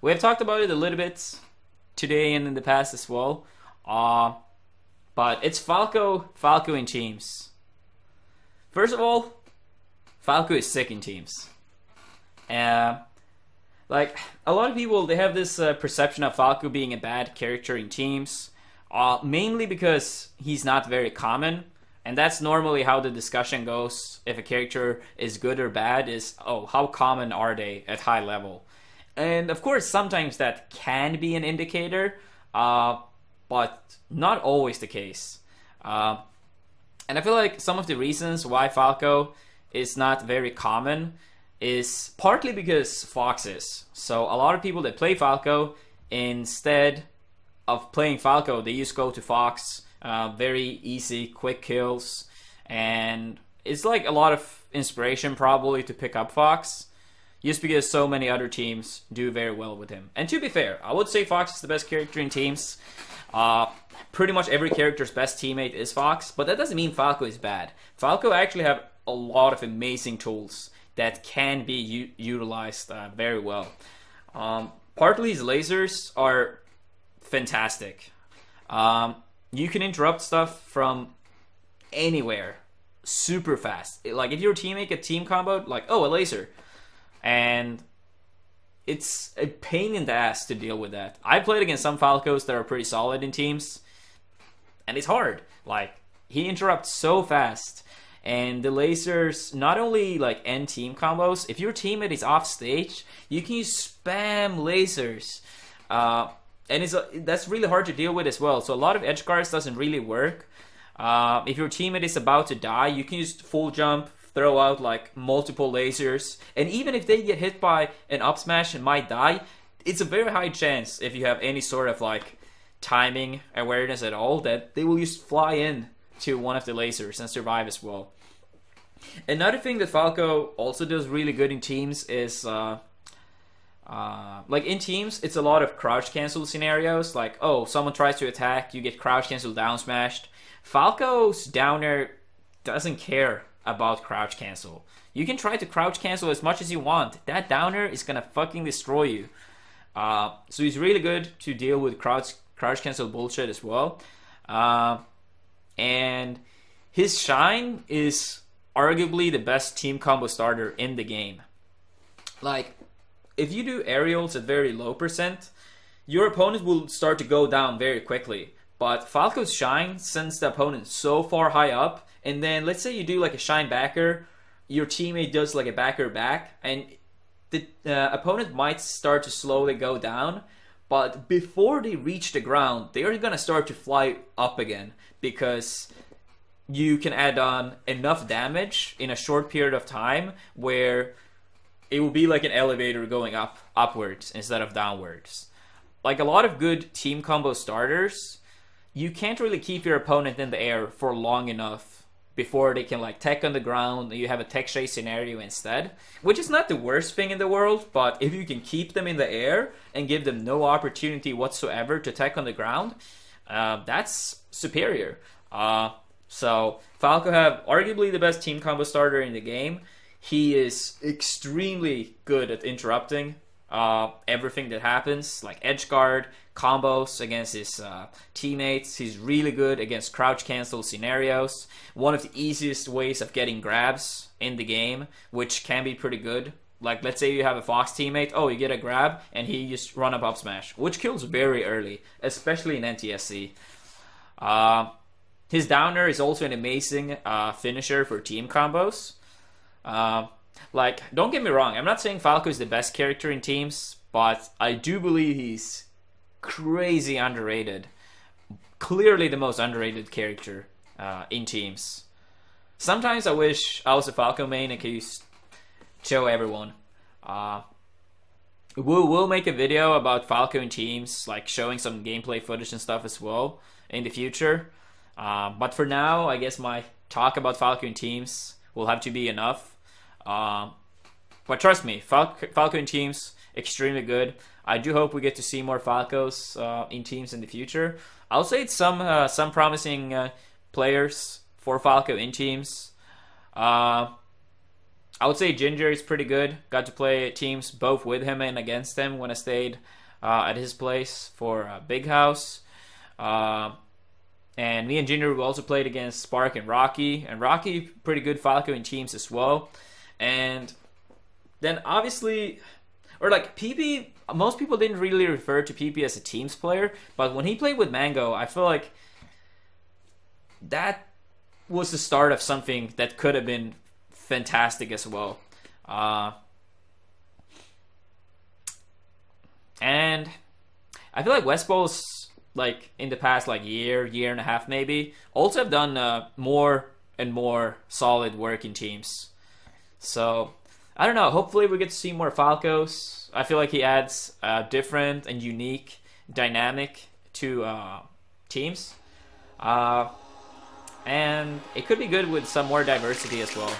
We have talked about it a little bit today and in the past as well. But it's Falco in teams. First of all, Falco is sick in teams. Like, a lot of people, they have this perception of Falco being a bad character in teams, mainly because he's not very common. And that's normally how the discussion goes if a character is good or bad, is, oh, how common are they at high level? And of course, sometimes that can be an indicator, but not always the case. And I feel like some of the reasons why Falco is not very common is partly because Fox is. So a lot of people that play Falco, instead of playing Falco, they just go to Fox. Very easy, quick kills. And it's like a lot of inspiration probably to pick up Fox, just because so many other teams do very well with him. And to be fair, I would say Fox is the best character in teams. Pretty much every character's best teammate is Fox, but that doesn't mean Falco is bad. Falco actually have a lot of amazing tools that can be utilized very well. Partly his lasers are fantastic. You can interrupt stuff from anywhere super fast. Like if your teammate get team comboed, like, oh, a laser. And it's a pain in the ass to deal with that. I played against some Falcos that are pretty solid in teams, and it's hard. Like, he interrupts so fast. And the lasers not only like end team combos, if your teammate is off stage, you can use spam lasers. And that's really hard to deal with as well. So a lot of edge guards doesn't really work. If your teammate is about to die, you can just full jump, throw out like multiple lasers. And even if they get hit by an up smash and might die, it's a very high chance, if you have any sort of like timing awareness at all, that they will just fly in to one of the lasers and survive as well. Another thing that Falco also does really good in teams is like in teams, it's a lot of crouch cancel scenarios. Like, oh, someone tries to attack, you get crouch cancel down smashed. Falco's downer doesn't care about crouch cancel. You can try to crouch cancel as much as you want. That downer is gonna fucking destroy you. So he's really good to deal with crouch cancel bullshit as well. And his shine is arguably the best team combo starter in the game. Like, if you do aerials at very low percent, your opponent will start to go down very quickly. But Falco's shine sends the opponent so far high up, and then let's say you do like a shine backer, your teammate does like a backer back, and the opponent might start to slowly go down, but before they reach the ground, they're gonna start to fly up again, because you can add on enough damage in a short period of time where it will be like an elevator going upwards instead of downwards. Like a lot of good team combo starters, you can't really keep your opponent in the air for long enough before they can like tech on the ground. You have a tech chase scenario instead, which is not the worst thing in the world, but if you can keep them in the air and give them no opportunity whatsoever to tech on the ground, that's superior. So Falco have arguably the best team combo starter in the game. He is extremely good at interrupting everything that happens, like edge guard, combos against his teammates. He's really good against crouch cancel scenarios. One of the easiest ways of getting grabs in the game, which can be pretty good. Like, let's say you have a Fox teammate, oh, you get a grab, and he just run up smash, which kills very early, especially in NTSC. His downer is also an amazing finisher for team combos. Like, don't get me wrong, I'm not saying Falco is the best character in teams, but I do believe he's crazy underrated. Clearly the most underrated character in teams. Sometimes I wish I was a Falco main and could just show everyone. We'll make a video about Falco in teams, like showing some gameplay footage and stuff as well in the future. But for now, I guess my talk about Falco in teams will have to be enough. But trust me, Falco in teams, extremely good. I do hope we get to see more Falcos in teams in the future. I'll say it's some promising players for Falco in teams. I would say Ginger is pretty good. Got to play teams both with him and against him when I stayed at his place for Big House. And me and Ginger we also played against Spark and Rocky. And Rocky, pretty good Falco in teams as well. And then obviously, or like PP, most people didn't really refer to PP as a teams player. But when he played with Mango, I feel like that was the start of something that could have been fantastic as well. And I feel like West Bowls, like in the past like year and a half maybe, also have done more and more solid work in teams. So I don't know. Hopefully we get to see more Falcos. I feel like he adds a different and unique dynamic to teams. And it could be good with some more diversity as well.